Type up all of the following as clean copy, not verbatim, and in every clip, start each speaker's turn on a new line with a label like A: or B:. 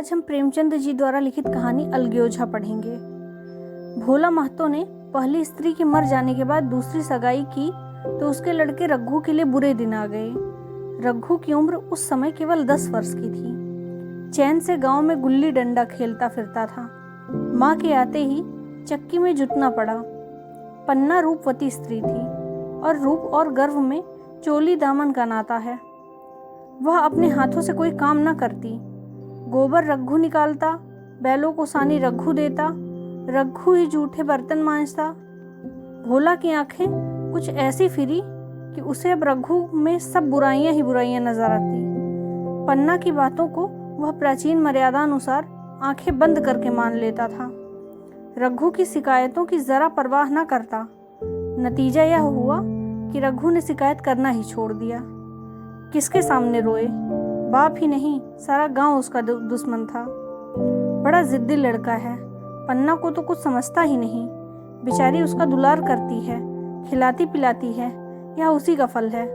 A: आज हम प्रेमचंद जी द्वारा लिखित कहानी अलगयोझा पढ़ेंगे। भोला महतो ने पहली स्त्री के मर जाने के बाद दूसरी सगाई की तो उसके लड़के रघु के लिए बुरे दिन आ गए। रघु की उम्र उस समय केवल 10 वर्ष की थी। चैन से गांव में गुल्ली डंडा खेलता फिरता था। माँ के आते ही चक्की में जुटना पड़ा। पन्ना रूपवती स्त्री थी और रूप और गर्व में चोली दामन का नाता है। वह अपने हाथों से कोई काम न करती। गोबर रघु निकालता, बैलों को सानी रघु देता, रघु ही जूठे बर्तन मांजता। भोला की आंखें कुछ ऐसी फिरी कि उसे अब रघु में सब बुराइयां ही बुराइयां नजर आती। पन्ना की बातों को वह प्राचीन मर्यादा अनुसार आंखें बंद करके मान लेता था। रघु की शिकायतों की जरा परवाह न करता। नतीजा यह हुआ कि रघु ने शिकायत करना ही छोड़ दिया। किसके सामने रोए? बाप ही नहीं, सारा गांव उसका दुश्मन था। बड़ा जिद्दी लड़का है। पन्ना को तो कुछ समझता ही नहीं। बेचारी उसका दुलार करती है, खिलाती पिलाती है। यह उसी का फल है।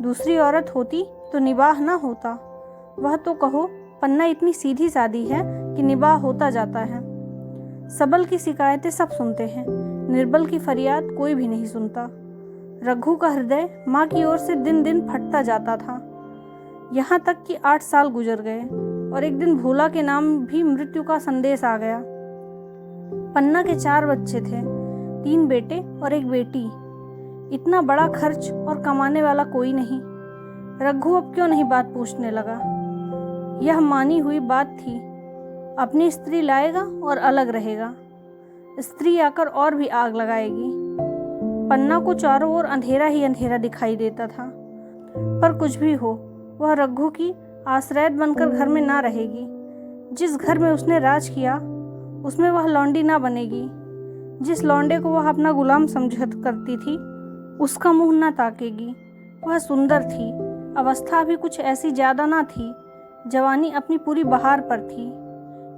A: दूसरी औरत होती तो निबाह ना होता। वह तो कहो पन्ना इतनी सीधी सादी है कि निबाह होता जाता है। सबल की शिकायतें सब सुनते हैं, निर्बल की फरियाद कोई भी नहीं सुनता। रघु का हृदय माँ की ओर से दिन दिन फटता जाता था। यहाँ तक कि 8 साल गुजर गए और एक दिन भोला के नाम भी मृत्यु का संदेश आ गया। पन्ना के 4 बच्चे थे, 3 बेटे और 1 बेटी। इतना बड़ा खर्च और कमाने वाला कोई नहीं। रघु अब क्यों नहीं बात पूछने लगा? यह मानी हुई बात थी। अपनी स्त्री लाएगा और अलग रहेगा। स्त्री आकर और भी आग लगाएगी। पन्ना को चारों ओर अंधेरा ही अंधेरा दिखाई देता था। पर कुछ भी हो, वह रघु की आश्रय बनकर घर में ना रहेगी। जिस घर में उसने राज किया उसमें वह लौंडी ना बनेगी। जिस लौंडे को वह अपना गुलाम समझत करती थी उसका मुंह ना ताकेगी। वह सुंदर थी, अवस्था भी कुछ ऐसी ज्यादा ना थी। जवानी अपनी पूरी बहार पर थी।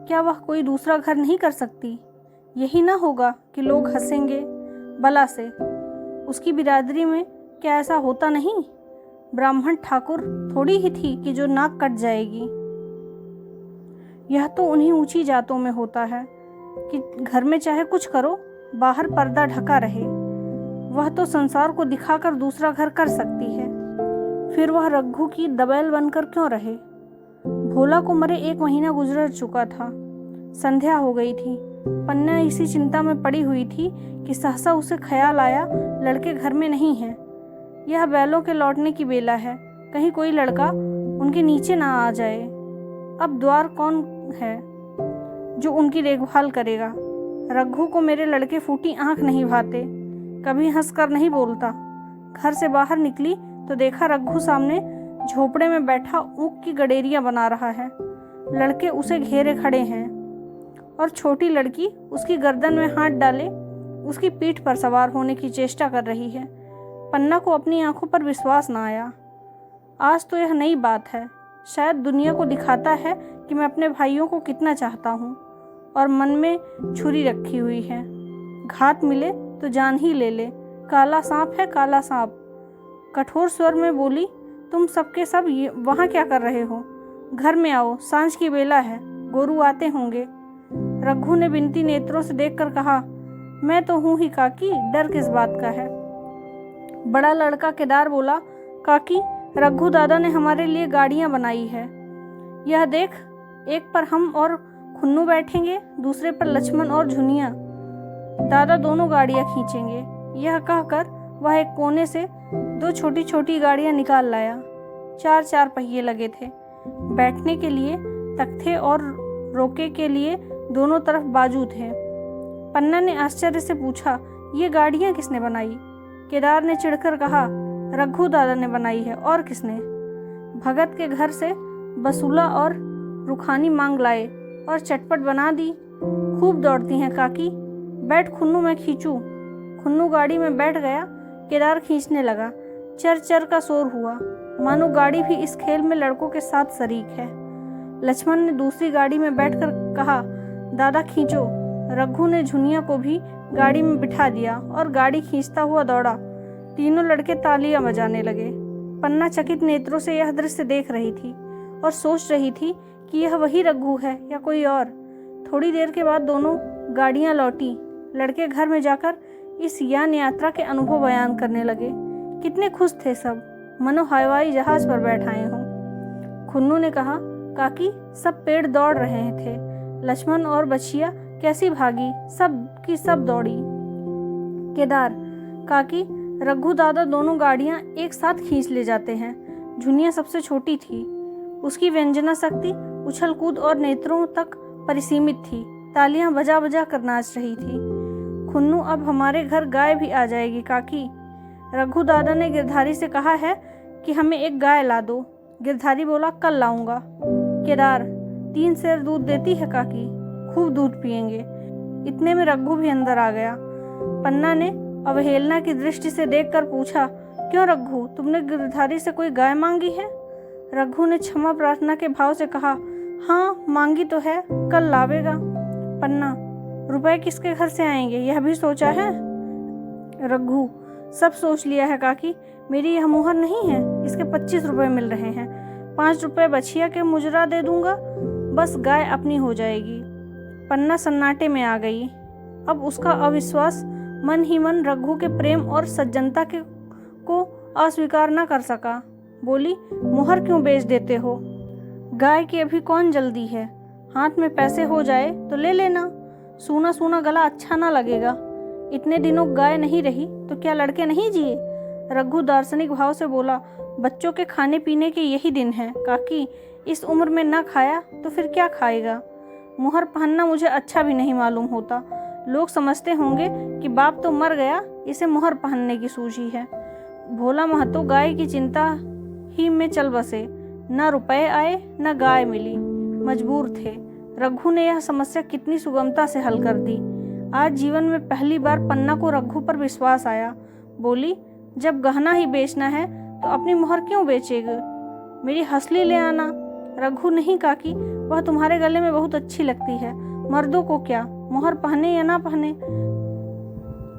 A: क्या वह कोई दूसरा घर नहीं कर सकती? यही ना होगा कि लोग हंसेंगे बला से। उसकी बिरादरी में क्या ऐसा होता नहीं? ब्राह्मण ठाकुर थोड़ी ही थी कि जो नाक कट जाएगी। यह तो उन्हीं ऊंची जातों में होता है कि घर में चाहे कुछ करो, बाहर पर्दा ढका रहे। वह तो संसार को दिखाकर दूसरा घर कर सकती है। फिर वह रघु की दबैल बनकर क्यों रहे? भोला को मरे 1 महीना गुजर चुका था। संध्या हो गई थी। पन्ना इसी चिंता में पड़ी हुई थी कि सहसा उसे ख्याल आया, लड़के घर में नहीं हैं। यह बैलों के लौटने की बेला है। कहीं कोई लड़का उनके नीचे ना आ जाए। अब द्वार कौन है जो उनकी देखभाल करेगा? रघु को मेरे लड़के फूटी आंख नहीं भाते, कभी हंसकर नहीं बोलता। घर से बाहर निकली तो देखा रघु सामने झोपड़े में बैठा ऊख की गडेरियां बना रहा है। लड़के उसे घेरे खड़े हैं और छोटी लड़की उसकी गर्दन में हाथ डाले उसकी पीठ पर सवार होने की चेष्टा कर रही है। पन्ना को अपनी आंखों पर विश्वास न आया। आज तो यह नई बात है। शायद दुनिया को दिखाता है कि मैं अपने भाइयों को कितना चाहता हूँ और मन में छुरी रखी हुई है। घात मिले तो जान ही ले ले। काला सांप है, काला सांप। कठोर स्वर में बोली, तुम सबके सब वहाँ क्या कर रहे हो? घर में आओ, सांझ की बेला है, गोरू आते होंगे। रघु ने बिनती नेत्रों से देखकर कहा, मैं तो हूँ ही काकी, डर किस बात का है? बड़ा लड़का केदार बोला, काकी रघु दादा ने हमारे लिए गाड़ियां बनाई है। यह देख, एक पर हम और खुन्नू बैठेंगे, दूसरे पर लक्ष्मण और झुनिया। दादा दोनों गाड़ियां खींचेंगे। यह कहकर वह एक कोने से 2 छोटी छोटी गाड़ियां निकाल लाया। 4 पहिए लगे थे। बैठने के लिए तख्ते और रोके के लिए दोनों तरफ बाजू थे। पन्ना ने आश्चर्य से पूछा, ये गाड़ियां किसने बनाई? केदार ने चिढ़कर कहा, रघु दादा ने बनाई है, और किसने? भगत के घर से बसूला और रुखानी मांग लाए और चटपट बना दी। खूब दौड़ती हैं काकी। बैठ खुन्नू, मैं खींचूं। खुन्नू गाड़ी में बैठ गया। केदार खींचने लगा। चर चर का शोर हुआ, मानो गाड़ी भी इस खेल में लड़कों के साथ शरीक है। लक्ष्मण ने दूसरी गाड़ी में बैठकर कहा, दादा खींचो। रघु ने झुनिया को भी गाड़ी में बिठा दिया और गाड़ी खींचता हुआ दौड़ा। तीनों लड़के तालियां बजाने लगे। पन्ना चकित नेत्रों से यह दृश्य देख रही थी और सोच रही थी कि यह वही रघु है या कोई और। थोड़ी देर के बाद दोनों गाड़ियां लौटी। लड़के घर में जाकर इस यान यात्रा के अनुभव बयान करने लगे। कितने खुश थे सब, मनो हवाई जहाज पर बैठाए हों। खुन्नू ने कहा, काकी सब पेड़ दौड़ रहे थे, लक्ष्मण और बछिया कैसी भागी, सब की सब दौड़ी। केदार, काकी रघु दादा दोनों गाड़ियां एक साथ खींच ले जाते हैं। झुनिया सबसे छोटी थी, उसकी व्यंजना शक्ति उछल कूद और नेत्रों तक परिसीमित थी। तालियां बजा बजा कर नाच रही थी। खुन्नू, अब हमारे घर गाय भी आ जाएगी काकी। रघु दादा ने गिरधारी से कहा है कि हमें एक गाय ला दो। गिरधारी बोला, कल लाऊंगा। केदार, 3 सेर दूध देती है काकी, खूब दूध पिएंगे। इतने में रघु भी अंदर आ गया। पन्ना ने अवहेलना की दृष्टि से देखकर पूछा, क्यों रघु, तुमने गिरधारी से कोई गाय मांगी है? रघु ने क्षमा प्रार्थना के भाव से कहा, हाँ मांगी तो है, कल लावेगा। पन्ना, रुपए किसके घर से आएंगे यह भी सोचा है? रघु, सब सोच लिया है काकी, मेरी यह मुहर नहीं है, इसके 25 रुपए मिल रहे हैं। 5 रुपए बछिया के मुजरा दे दूंगा, बस गाय अपनी हो जाएगी। पन्ना सन्नाटे में आ गई। अब उसका अविश्वास मन ही मन रघु के प्रेम और सज्जनता को अस्वीकार न कर सका। बोली, मुहर क्यों बेच देते हो? गाय की अभी कौन जल्दी है, हाथ में पैसे हो जाए तो ले लेना। सूना सूना गला अच्छा ना लगेगा। इतने दिनों गाय नहीं रही तो क्या लड़के नहीं जिए? रघु दार्शनिक भाव से बोला, बच्चों के खाने पीने के यही दिन है काकी, इस उम्र में ना खाया तो फिर क्या खाएगा? मुहर पहनना मुझे अच्छा भी नहीं मालूम होता। लोग समझते होंगे कि बाप तो मर गया, इसे मुहर पहनने की सूझी है। भोला महतो गाय की चिंता ही में चल बसे। न रुपए आए न गाय मिली, मजबूर थे। रघु ने यह समस्या कितनी सुगमता से हल कर दी। आज जीवन में पहली बार पन्ना को रघु पर विश्वास आया। बोली, जब गहना ही बेचना है तो अपनी मुहर क्यों बेचेगा? मेरी हंसली ले आना। रघु, नहीं काकी, वह तुम्हारे गले में बहुत अच्छी लगती है, मर्दों को क्या, मुहर पहने या ना पहने।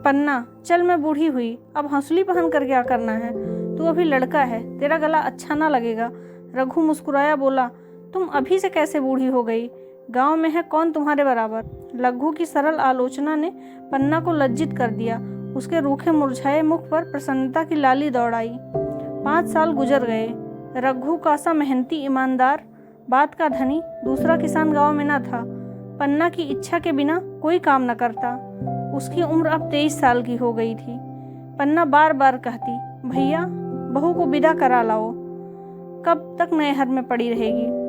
A: पन्ना, चल मैं बूढ़ी हुई, अब हंसली पहन कर क्या करना है? तू अभी लड़का है, तेरा गला अच्छा ना लगेगा। रघु मुस्कुराया, बोला, तुम अभी से कैसे बूढ़ी हो गई? गांव में है कौन तुम्हारे बराबर? रघु की सरल आलोचना ने पन्ना को लज्जित कर दिया। उसके रूखे मुरझाए मुख पर प्रसन्नता की लाली दौड़ाई। 5 साल गुजर गए। रघु का सा मेहनती, ईमानदार, बात का धनी दूसरा किसान गांव में न था। पन्ना की इच्छा के बिना कोई काम न करता। उसकी उम्र अब 23 साल की हो गई थी। पन्ना बार बार कहती, भैया बहू को विदा करा लाओ, कब तक नैहर में पड़ी रहेगी?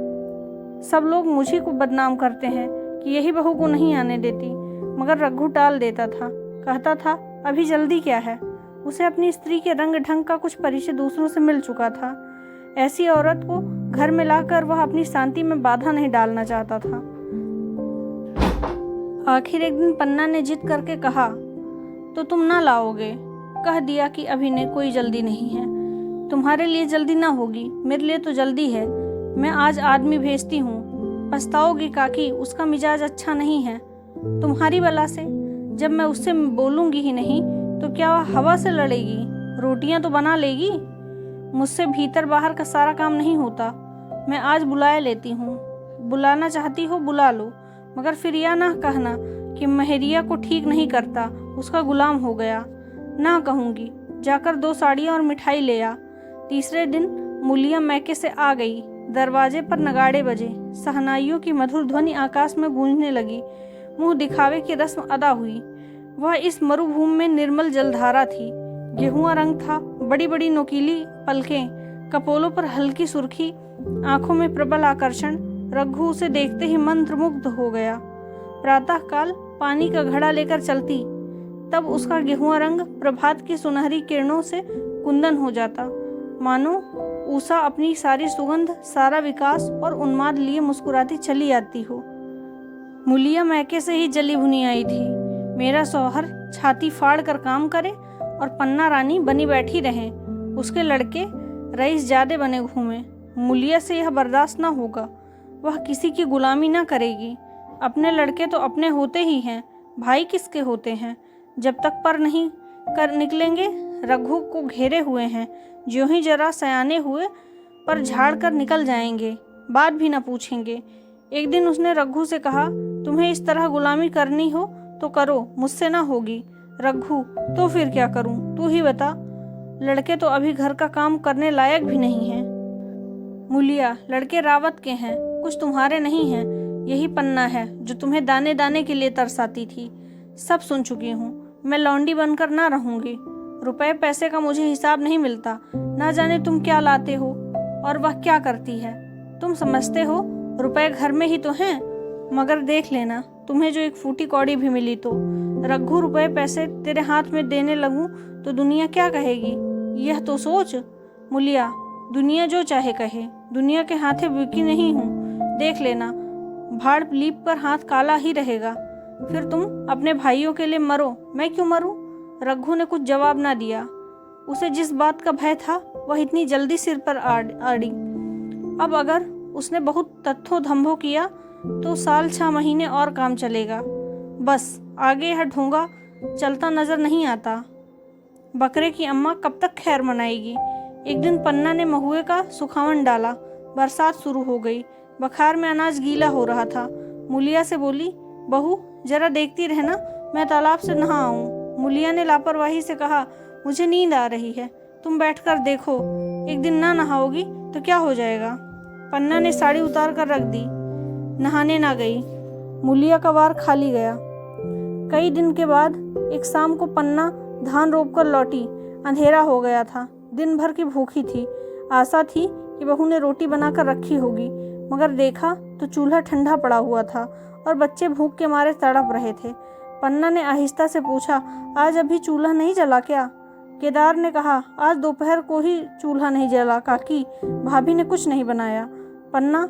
A: सब लोग मुझी को बदनाम करते हैं कि यही बहू को नहीं आने देती, मगर रघु टाल देता था। कहता था, अभी जल्दी क्या है? उसे अपनी स्त्री के रंग ढंग का कुछ परिचय दूसरों से मिल चुका था। ऐसी औरत को घर में लाकर वह अपनी शांति में बाधा नहीं डालना चाहता था। आखिर एक दिन पन्ना ने जिद करके कहा, तो तुम ना लाओगे? कह दिया कि अभी ने कोई जल्दी नहीं है। तुम्हारे लिए जल्दी ना होगी, मेरे लिए तो जल्दी है। मैं आज आदमी भेजती हूँ। पछताओगी काकी, उसका मिजाज अच्छा नहीं है। तुम्हारी बला से जब मैं उससे बोलूँगी ही नहीं तो क्या वह हवा से लड़ेगी? रोटियां तो बना लेगी। मुझसे भीतर बाहर का सारा काम नहीं होता। मैं आज बुलाए लेती हूँ। बुलाना चाहती हो बुला लो, मगर फिर यह ना कहना कि महरिया को ठीक नहीं करता, उसका गुलाम हो गया। ना कहूँगी। जाकर 2 साड़ियाँ और मिठाई ले आ। तीसरे दिन मुलिया मैके से आ गई। दरवाजे पर नगाड़े बजे, सहनाइयों की मधुर ध्वनि आकाश में गूंजने लगी। मुंह दिखावे की रस्म अदा हुई। वह इस मरुभूमि में निर्मल जलधारा थी। गेहुआ रंग था, बड़ी बड़ी नोकीली पलकें, कपोलों पर हल्की सुर्खी, आंखों में प्रबल आकर्षण। रघु उसे देखते ही मंत्रमुग्ध हो गया। प्रातःकाल पानी का घड़ा लेकर चलती, तब उसका गेहुआ रंग प्रभात की सुनहरी किरणों से कुंदन हो जाता, मानो उषा अपनी सारी सुगंध, सारा विकास और उन्माद लिए मुस्कुराती चली आती हो। मुलिया मैके से ही जली भुनी आई थी। मेरा शौहर छाती फाड़ कर काम करे और पन्ना रानी बनी बैठी रहे, उसके लड़के रईस जादे बने घूमे। मुलिया से यह बर्दाश्त न होगा। वह किसी की गुलामी न करेगी। अपने लड़के तो अपने होते ही हैं, भाई किसके होते हैं? जब तक पर नहीं कर निकलेंगे, रघु को घेरे हुए हैं। ज्यों ही जरा सयाने हुए पर झाड़ कर निकल जाएंगे। बात भी न पूछेंगे। एक दिन उसने रघु से कहा, तुम्हें इस तरह गुलामी करनी हो तो करो, मुझसे ना होगी। रघु, तो फिर क्या करूं, तू ही बता। लड़के तो अभी घर का काम करने लायक भी नहीं हैं। मूलिया, लड़के रावत के हैं, कुछ तुम्हारे नहीं हैं। यही पन्ना है जो तुम्हें दाने दाने के लिए तरसाती थी। सब सुन चुकी हूँ, मैं लौंडी बनकर ना रहूंगी। रुपए पैसे का मुझे हिसाब नहीं मिलता। ना जाने तुम क्या लाते हो और वह क्या करती है। तुम समझते हो रुपए घर में ही तो हैं, मगर देख लेना तुम्हें जो एक फूटी कौड़ी भी मिली तो। रघु, रुपए पैसे तेरे हाथ में देने लगूं तो दुनिया क्या कहेगी, यह तो सोच। मूलिया, दुनिया जो चाहे कहे, दुनिया के हाथे बिकी नहीं हूँ। देख लेना भाड़ लीप पर हाथ काला ही रहेगा। फिर तुम अपने भाइयों के लिए मरो, मैं क्यों मरूं? रघु ने कुछ जवाब ना दिया। उसे जिस बात का भय था वह इतनी जल्दी सिर पर आड़ी। अब अगर उसने बहुत तत्थो धम्भो किया तो साल 6 महीने और काम चलेगा। बस आगे यह ढोंगा चलता नजर नहीं आता। बकरे की अम्मा कब तक खैर मनाएगी। एक दिन पन्ना ने महुए का सुखावन डाला। बरसात शुरू हो गई। बखार में अनाज गीला हो रहा था। मूलिया से बोली, बहू जरा देखती रहना, मैं तालाब से नहा आऊं। मूलिया ने लापरवाही से कहा, मुझे नींद आ रही है, तुम बैठकर देखो। एक दिन ना नहाओगी तो क्या हो जाएगा। पन्ना ने साड़ी उतार कर रख दी, नहाने ना गई। मूलिया का वार खाली गया। कई दिन के बाद एक शाम को पन्ना धान रोप कर लौटी। अंधेरा हो गया था। दिन भर की भूखी थी। आशा थी कि बहू ने रोटी बनाकर रखी होगी, मगर देखा तो चूल्हा ठंडा पड़ा हुआ था और बच्चे भूख के मारे तड़प रहे थे। पन्ना ने आहिस्ता से पूछा, आज अभी चूल्हा नहीं जला क्या? केदार ने कहा, आज दोपहर को ही चूल्हा नहीं जला काकी, भाभी ने कुछ नहीं बनाया। पन्ना,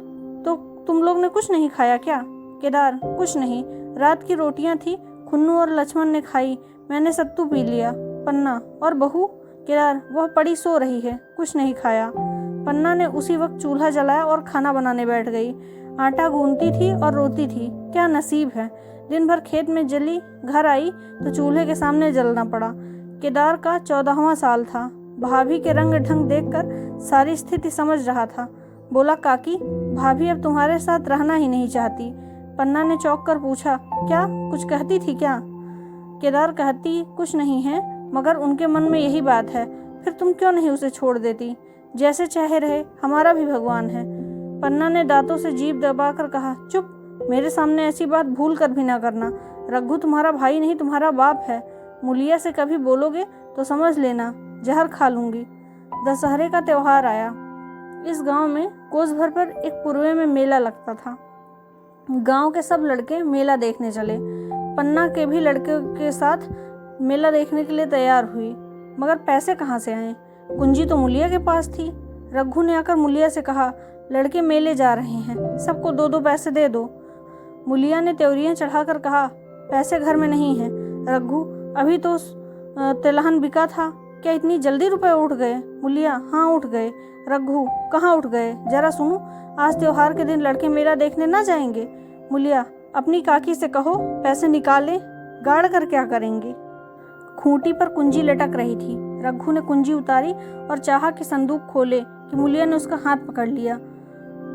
A: तो तुम लोग ने कुछ नहीं खाया क्या? केदार, कुछ नहीं, रात की रोटियां थी, खुन्नू और लक्ष्मण ने खाई, मैंने सत्तू पी लिया। पन्ना, और बहू? केदार, वह पड़ी सो रही है, कुछ नहीं खाया। पन्ना ने उसी वक्त चूल्हा जलाया और खाना बनाने बैठ गई। आटा गूंथती थी और रोती थी। क्या नसीब है। दिन भर खेत में जली, घर आई तो चूल्हे के सामने जलना पड़ा। केदार का 14वां साल था। भाभी के रंग ढंग देखकर सारी स्थिति समझ रहा था। बोला, काकी, भाभी अब तुम्हारे साथ रहना ही नहीं चाहती। पन्ना ने चौंक कर पूछा, क्या कुछ कहती थी क्या? केदार, कहती कुछ नहीं है, मगर उनके मन में यही बात है। फिर तुम क्यों नहीं उसे छोड़ देती? जैसे चाहे रहे, हमारा भी भगवान है। पन्ना ने दांतों से जीभ दबाकर कहा, चुप, मेरे सामने ऐसी बात भूल कर भी ना करना। रघु तुम्हारा भाई नहीं, तुम्हारा बाप है। मूलिया से कभी बोलोगे तो समझ लेना जहर खा लूंगी। दशहरे का त्योहार आया। इस गांव में कोस भर पर एक पूर्वे में मेला लगता था। गांव के सब लड़के मेला देखने चले। पन्ना के भी लड़के के साथ मेला देखने के लिए तैयार हुई, मगर पैसे कहाँ से आए? कुंजी तो मूलिया के पास थी। रघु ने आकर मूलिया से कहा, लड़के मेले जा रहे हैं, सबको 2-2 पैसे दे दो। मूलिया ने त्योरियां चढ़ाकर कहा, पैसे घर में नहीं हैं। रघु, अभी तो तिलहन बिका था, क्या इतनी जल्दी रुपए उठ गए? मूलिया, हाँ उठ गए। रघु, कहाँ उठ गए, जरा सुनो। आज त्योहार के दिन लड़के मेला देखने ना जाएंगे? मूलिया, अपनी काकी से कहो पैसे निकाले, गाड़ कर क्या करेंगे? खूंटी पर कुंजी लटक रही थी। रघु ने कुंजी उतारी और चाहा कि संदूक खोले कि मूलिया ने उसका हाथ पकड़ लिया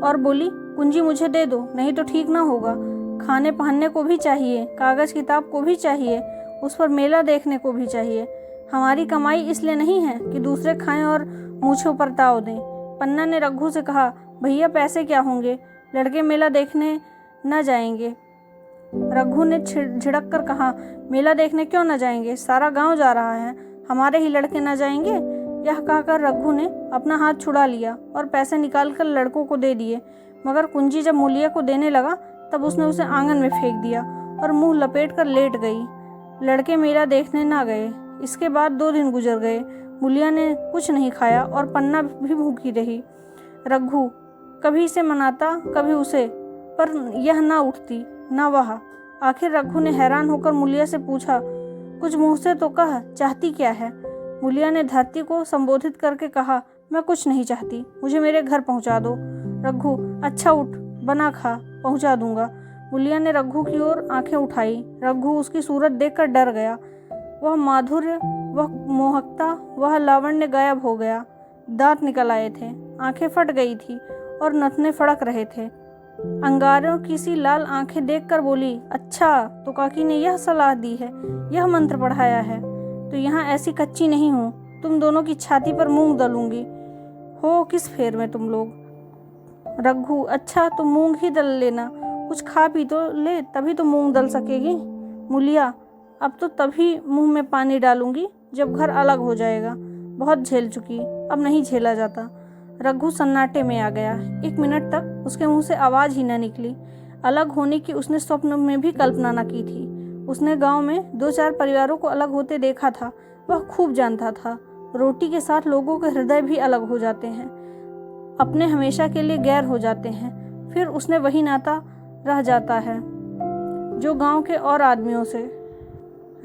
A: और बोली, कुंजी मुझे दे दो, नहीं तो ठीक ना होगा। खाने पहनने को भी चाहिए, कागज किताब को भी चाहिए, उस पर मेला देखने को भी चाहिए। हमारी कमाई इसलिए नहीं है कि दूसरे खाएं और मूछों पर ताव दें। पन्ना ने रघु से कहा, भैया पैसे क्या होंगे, लड़के मेला देखने न जाएंगे। रघु ने झिड़क कर कहा, मेला देखने क्यों न जाएंगे, सारा गांव जा रहा है, हमारे ही लड़के न जाएंगे? यह कहकर रघु ने अपना हाथ छुड़ा लिया और पैसे निकालकर लड़कों को दे दिए, मगर कुंजी जब मूलिया को देने लगा तब उसने उसे आंगन में फेंक दिया और मुंह लपेट कर लेट गई। लड़के मेला देखने ना गए। इसके बाद 2 दिन गुजर गए। मूलिया ने कुछ नहीं खाया और पन्ना भी भूखी रही। रघु कभी इसे मनाता कभी उसे, पर यह ना उठती ना वह। आखिर रघु ने हैरान होकर मूलिया से पूछा, कुछ मुंह से तो कह, चाहती क्या है? मूलिया ने धरती को संबोधित करके कहा, मैं कुछ नहीं चाहती, मुझे मेरे घर पहुंचा दो। रघु, अच्छा उठ, बना खा, पहुंचा दूंगा। मूलिया ने रघु की ओर आंखें उठाई। रघु उसकी सूरत देखकर डर गया। वह माधुर्य, वह मोहकता, वह लावण्य गायब हो गया। दांत निकल आए थे, आंखें फट गई थी और नथने फड़क रहे थे। अंगारों की सी लाल आंखें देखकर बोली, अच्छा तो काकी ने यह सलाह दी है, यह मंत्र पढ़ाया है। तो यहाँ ऐसी कच्ची नहीं हूँ, तुम दोनों की छाती पर मूंग दलूंगी। हो किस फेर में तुम लोग? रघु, अच्छा तो मूंग ही दल लेना, कुछ खा पी तो ले, तभी तो मूंग दल सकेगी। मूलिया, अब तो तभी मुंह में पानी डालूंगी जब घर अलग हो जाएगा, बहुत झेल चुकी, अब नहीं झेला जाता। रघु सन्नाटे में आ गया। 1 मिनट तक उसके मुंह से आवाज ही न निकली। अलग होने की उसने स्वप्न में भी कल्पना न की थी। उसने गांव में 2-4 परिवारों को अलग होते देखा था, वह खूब जानता था। रोटी के साथ लोगों के हृदय भी अलग हो जाते हैं, अपने हमेशा के लिए गैर हो जाते हैं, फिर उसने वही नाता रह जाता है जो गांव के और आदमियों से।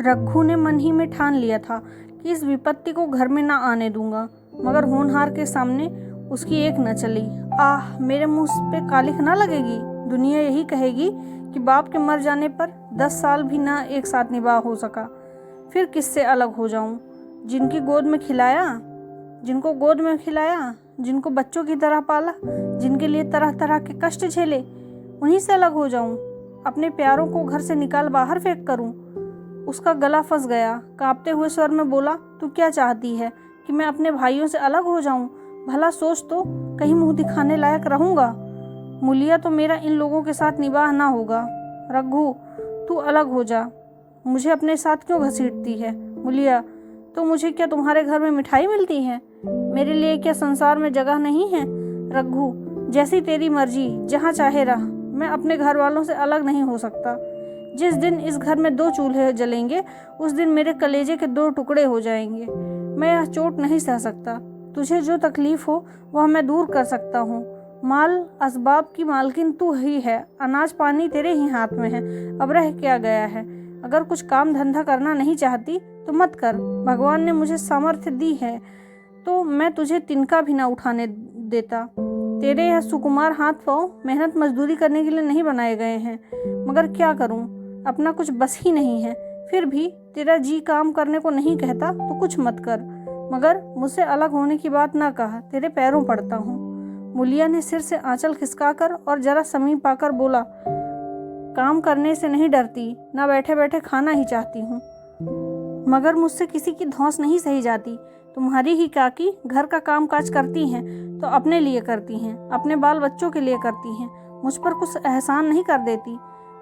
A: रघु ने मन ही में ठान लिया था कि इस विपत्ति को घर में ना आने दूंगा, मगर होनहार के सामने उसकी एक न चली। आह, मेरे मुंह पे कालिख ना लगेगी। दुनिया यही कहेगी कि बाप के मर जाने पर 10 साल भी ना एक साथ निभाव हो सका। फिर किससे अलग हो जाऊं? जिनको गोद में खिलाया, जिनको बच्चों की तरह पाला, जिनके लिए तरह तरह के कष्ट झेले, उन्हीं से अलग हो जाऊं? अपने प्यारों को घर से निकाल बाहर फेंक करूं? उसका गला फंस गया। कांपते हुए स्वर में बोला, तू क्या चाहती है कि मैं अपने भाइयों से अलग हो जाऊं? भला सोच तो, कहीं मुंह दिखाने लायक रहूंगा? मूलिया, तो मेरा इन लोगों के साथ निबाह ना होगा। रघु, तू अलग हो जा, मुझे अपने साथ क्यों घसीटती है? मूलिया, तो मुझे क्या तुम्हारे घर में मिठाई मिलती है? मेरे लिए क्या संसार में जगह नहीं है? रघु, जैसी तेरी मर्जी, जहाँ चाहे रह, मैं अपने घर वालों से अलग नहीं हो सकता। जिस दिन इस घर में 2 चूल्हे जलेंगे, उस दिन मेरे कलेजे के 2 टुकड़े हो जाएंगे। मैं यह चोट नहीं सह सकता। तुझे जो तकलीफ हो वह मैं दूर कर सकता हूँ। माल असबाब की मालकिन तू ही है, अनाज पानी तेरे ही हाथ में है, अब रह क्या गया है? अगर कुछ काम धंधा करना नहीं चाहती तो मत कर। भगवान ने मुझे सामर्थ्य दी है तो मैं तुझे तिनका भी ना उठाने देता। तेरे यह सुकुमार हाथ पाँव मेहनत मजदूरी करने के लिए नहीं बनाए गए हैं, मगर क्या करूं, अपना कुछ बस ही नहीं है। फिर भी तेरा जी काम करने को नहीं कहता तो कुछ मत कर, मगर मुझसे अलग होने की बात ना कहा, तेरे पैरों पड़ता हूँ। मूलिया ने सिर से आंचल खिसकाकर और जरा समीप आकर बोला, काम करने से नहीं डरती, ना बैठे बैठे खाना ही चाहती हूँ, मगर मुझसे किसी की धौंस नहीं सही जाती। तुम्हारी ही काकी घर का काम काज करती हैं तो अपने लिए करती हैं, अपने बाल बच्चों के लिए करती हैं, मुझ पर कुछ एहसान नहीं कर देती,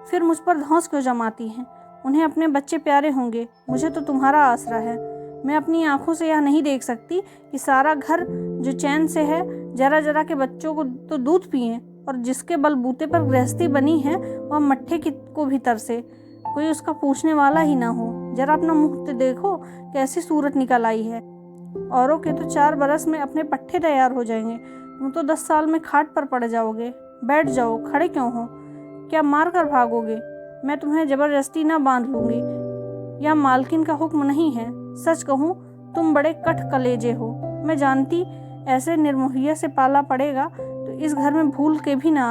A: फिर मुझ पर धौंस क्यों जमाती हैं? उन्हें अपने बच्चे प्यारे होंगे, मुझे तो तुम्हारा आसरा है। मैं अपनी आंखों से यह नहीं देख सकती कि सारा घर जो चैन से है, जरा जरा के बच्चों को तो दूध पिए, और जिसके बलबूते पर गृहस्थी बनी है वह मट्ठे को भी तरसे, कोई उसका पूछने वाला ही ना हो। जरा अपना मुंह तो देखो, कैसी सूरत निकल आई है। औरों के तो 4 बरस में अपने पट्टे तैयार हो जाएंगे, तुम तो 10 साल में खाट पर पड़ जाओगे। बैठ जाओ, खड़े क्यों हो? क्या मार कर भागोगे? मैं तुम्हें जबरदस्ती ना बांध लूंगी, या मालकिन का हुक्म नहीं है। सच कहूँ तुम बड़े कठ कलेजे हो। मैं जानती ऐसे निर्मोहिया से पाला पड़ेगा तो इस घर में भूल के भी ना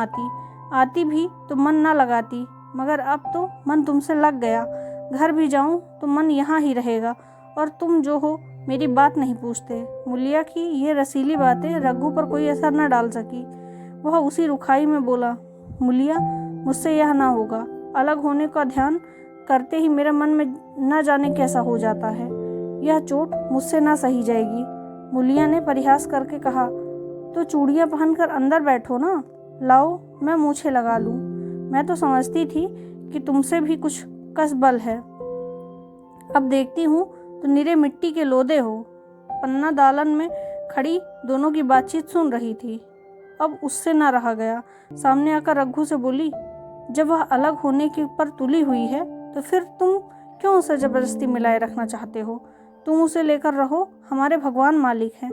A: आती भी तो मन ना लगाती, मगर अब तो मन तुमसे लग गया। घर भी जाऊं तो मन यहाँ ही रहेगा, और तुम जो हो मेरी बात नहीं पूछते। मूलिया की ये रसीली बातें रघु पर कोई असर न डाल सकी। वह उसी रुखाई में बोला, मूलिया, मुझसे यह ना होगा। अलग होने का ध्यान करते ही मेरे मन में न जाने कैसा हो जाता है। यह चोट मुझसे ना सही जाएगी। मूलिया ने परिहास करके कहा, तो चूड़ियाँ पहनकर अंदर बैठो ना, लाओ मैं मूछें लगा लूँ। मैं तो समझती थी कि तुमसे भी कुछ कसबल है, अब देखती हूँ तो निरे मिट्टी के लोदे हो। पन्ना दालन में खड़ी दोनों की बातचीत सुन रही थी, अब उससे ना रहा गया। सामने आकर रघु से बोली, जब वह अलग होने के पर तुली हुई है तो फिर तुम क्यों उसे जबरदस्ती मिलाए रखना चाहते हो? तुम उसे लेकर रहो, हमारे भगवान मालिक हैं।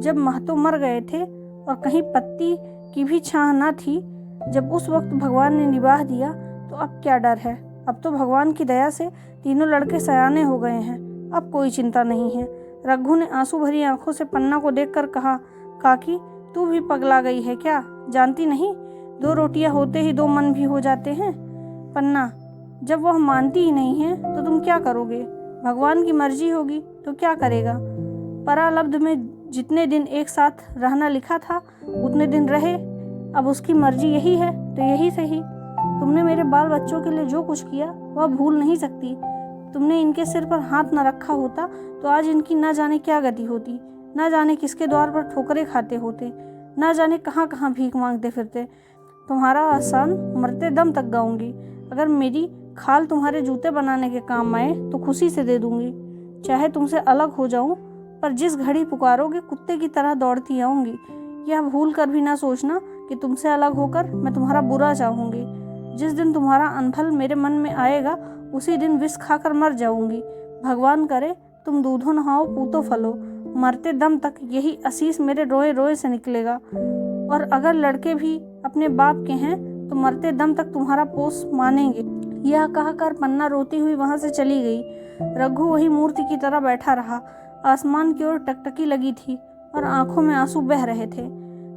A: जब महतो मर गए थे और कहीं पत्ती की भी छाह ना थी, जब उस वक्त भगवान ने निभाह दिया तो अब क्या डर है? अब तो भगवान की दया से तीनों लड़के सयाने हो गए हैं, अब कोई चिंता नहीं है। रघु ने आंसू भरी आंखों से पन्ना को देखकर कहा, काकी तू भी पगला गई है क्या? जानती नहीं 2 रोटियां होते ही 2 मन भी हो जाते हैं। पन्ना, जब वह मानती ही नहीं है तो तुम क्या करोगे? भगवान की मर्जी होगी तो क्या करेगा? परालब्ध में जितने दिन एक साथ रहना लिखा था उतने दिन रहे, अब उसकी मर्जी यही है तो यही सही। तुमने मेरे बाल बच्चों के लिए जो कुछ किया वह भूल नहीं सकती। तुमने इनके सिर पर हाथ न रखा होता तो आज इनकी न जाने क्या गति होती, न जाने किसके द्वार पर ठोकरें खाते होते, न जाने कहाँ कहाँ भीख मांगते फिरते। तुम्हारा एहसान मरते दम तक गाऊंगी। अगर मेरी खाल तुम्हारे जूते बनाने के काम आए तो खुशी से दे दूंगी। चाहे तुमसे अलग हो जाऊं, पर जिस घड़ी पुकारोगे कुत्ते की तरह दौड़ती आऊंगी। यह भूल कर भी ना सोचना कि तुमसे अलग होकर मैं तुम्हारा बुरा चाहूंगी। जिस दिन तुम्हारा अनफल मेरे मन में आएगा उसी दिन विष खाकर मर जाऊंगी। भगवान करे तुम दूधो नहाओ पूतो फलो। मरते दम तक यही आशीष मेरे रोए रोए से निकलेगा। और अगर लड़के भी अपने बाप के हैं तो मरते दम तक तुम्हारा पोस मानेंगे। यह कहकर पन्ना रोती हुई वहां से चली गई। रघु वही मूर्ति की तरह बैठा रहा। आसमान की ओर टकटकी लगी थी और आंखों में आंसू बह रहे थे।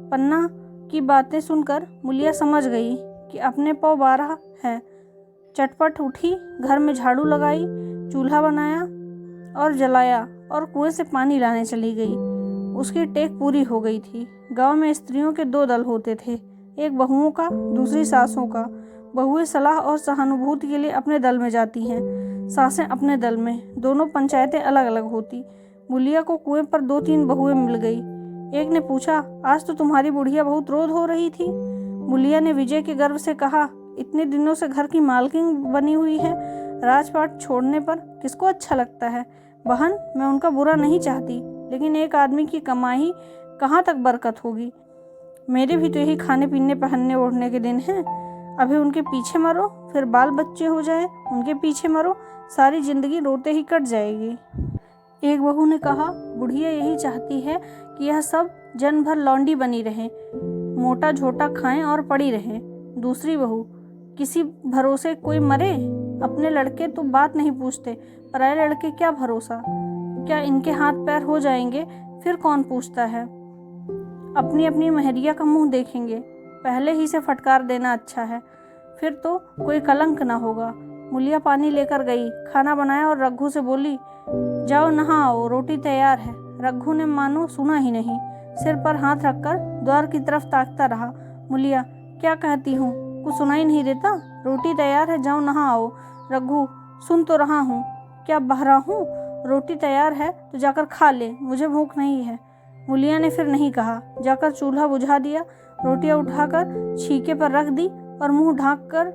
A: पन्ना की बातें सुनकर मुलिया समझ गई कि अपने पौ बारह है। चटपट उठी, घर में झाड़ू लगाई, चूल्हा बनाया और जलाया और कुएं से पानी लाने चली गई। उसकी टेक पूरी हो गई थी। गांव में स्त्रियों के दो दल होते थे, एक बहुओं का, दूसरी सासों का। बहुएं सलाह और सहानुभूति के लिए अपने दल में जाती हैं, सासें अपने दल में। दोनों पंचायतें अलग अलग होती। मुलिया को कुएं पर 2-3 बहुएं मिल गई। एक ने पूछा, आज तो तुम्हारी बुढ़िया बहुत रोध हो रही थी। मुलिया ने विजय के गर्व से कहा, इतने दिनों से घर की मालकिन बनी हुई है, राजपाट छोड़ने पर किसको अच्छा लगता है। बहन, मैं उनका बुरा नहीं चाहती, लेकिन एक आदमी की कमाई कहाँ तक बरकत होगी। मेरे भी तो यही खाने पीने पहनने ओढ़ने के दिन हैं। अभी उनके पीछे मरो, फिर बाल बच्चे हो जाए, उनके पीछे मरो, सारी जिंदगी रोते ही कट जाएगी। एक बहू ने कहा, बुढ़िया यही चाहती है कि यह सब जन्म भर लौंडी बनी रहे, मोटा झोटा खाएं और पड़ी रहे। दूसरी बहू, किसी भरोसे कोई मरे। अपने लड़के तो बात नहीं पूछते, पराए लड़के क्या भरोसा। क्या इनके हाथ पैर हो जाएंगे फिर कौन पूछता है। अपनी अपनी महरिया का मुंह देखेंगे। पहले ही से फटकार देना अच्छा है, फिर तो कोई कलंक ना होगा। मुलिया पानी लेकर गई, खाना बनाया और रघु से बोली, जाओ नहाओ, रोटी तैयार है। रघु ने मानो सुना ही नहीं, सिर पर हाथ रखकर द्वार की तरफ ताकता रहा। मुलिया, क्या कहती हूँ, कुछ सुनाई नहीं देता। रोटी तैयार है, जाओ नहाओ। रघु, सुन तो रहा हूँ, क्या बहरा हूँ। रोटी तैयार है तो जाकर खा ले, मुझे भूख नहीं है। मुलिया ने फिर नहीं कहा, जाकर चूल्हा बुझा दिया, रोटियां उठाकर छीके पर रख दी और मुंह ढांक कर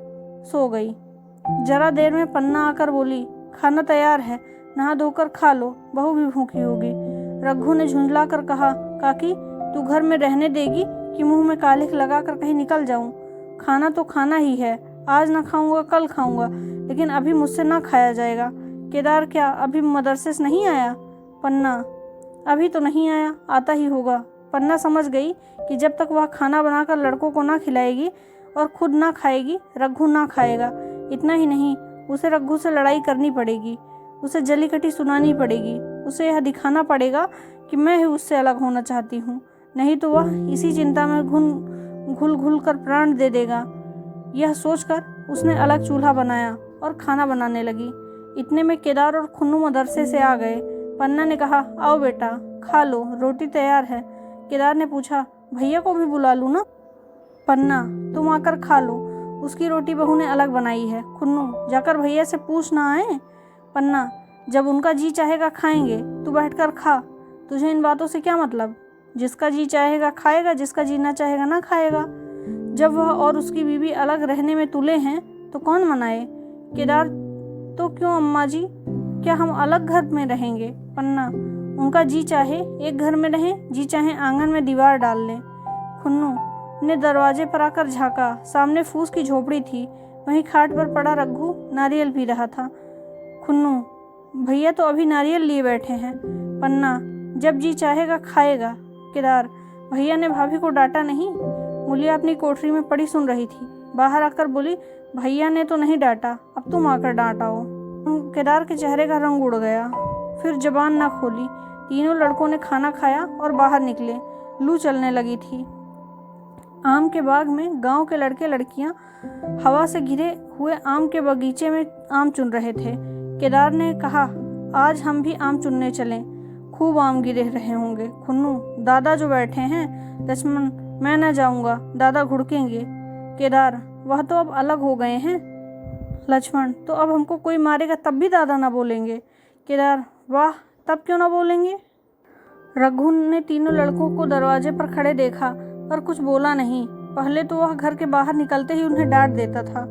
A: सो गई। जरा देर में पन्ना आकर बोली, खाना तैयार है, नहा धोकर खा लो, बहू भी भूखी होगी। रघु ने झुंझला कर कहा, काकी तू घर में रहने देगी कि मुंह में कालिख लगाकर कहीं निकल जाऊं। खाना तो खाना ही है, आज ना खाऊंगा कल खाऊंगा, लेकिन अभी मुझसे ना खाया जाएगा। केदार क्या अभी मदरसे से नहीं आया। पन्ना, अभी तो नहीं आया, आता ही होगा। पन्ना समझ गई कि जब तक वह खाना बनाकर लड़कों को ना खिलाएगी और खुद ना खाएगी, रघु ना खाएगा। इतना ही नहीं, उसे रघु से लड़ाई करनी पड़ेगी, उसे जली कटी सुनानी पड़ेगी, उसे यह दिखाना पड़ेगा कि मैं ही उससे अलग होना चाहती हूँ, नहीं तो वह इसी चिंता में घुल घुल कर प्राण दे देगा। यह सोचकर उसने अलग चूल्हा बनाया और खाना बनाने लगी। इतने में केदार और खुन्नू मदरसे से आ गए। पन्ना ने कहा, आओ बेटा खा लो, रोटी तैयार है। केदार ने पूछा, भैया को भी बुला लूँ ना। पन्ना, तुम आकर खा लो, उसकी रोटी बहू ने अलग बनाई है। खुन्नू, जाकर भैया से पूछ ना आए। पन्ना, जब उनका जी चाहेगा खाएंगे, तू बैठकर खा, तुझे इन बातों से क्या मतलब। जिसका जी चाहेगा खाएगा, जिसका जी ना चाहेगा ना खाएगा। जब वह और उसकी बीवी अलग रहने में तुले हैं तो कौन मनाए। केदार, तो क्यों अम्मा जी, क्या हम अलग घर में रहेंगे। पन्ना, उनका जी चाहे एक घर में रहें, जी चाहे आंगन में दीवार डाल लें। खुन्नू ने दरवाजे पर आकर झाँका, सामने फूस की झोपड़ी थी, वहीं खाट पर पड़ा रघु नारियल पी रहा था। खुन्नू, भैया तो अभी नारियल लिए बैठे हैं। पन्ना, जब जी चाहेगा खाएगा। केदार, भैया ने भाभी को डांटा नहीं। मुलिया अपनी कोठरी में पड़ी सुन रही थी, बाहर आकर बोली, भैया ने तो नहीं डांटा, अब तुम आकर डांटाओ। केदार के चेहरे का रंग उड़ गया, फिर जबान ना खोली। तीनों लड़कों ने खाना खाया और बाहर निकले। लू चलने लगी थी। आम के बाग में गांव के लड़के लड़कियां हवा से घिरे हुए आम के बगीचे में आम चुन रहे थे। केदार ने कहा, आज हम भी आम चुनने चलें, खूब आम गिरे रहे होंगे। खुन्नू, दादा जो बैठे हैं, लक्ष्मण मैं न जाऊंगा, दादा घुड़केंगे। केदार, वह तो अब अलग हो गए हैं। लक्ष्मण, तो अब हमको कोई मारेगा तब भी दादा ना बोलेंगे। केदार, वाह, तब क्यों ना बोलेंगे। रघु ने तीनों लड़कों को दरवाजे पर खड़े देखा पर कुछ बोला नहीं। पहले तो वह घर के बाहर निकलते ही उन्हें डांट देता था,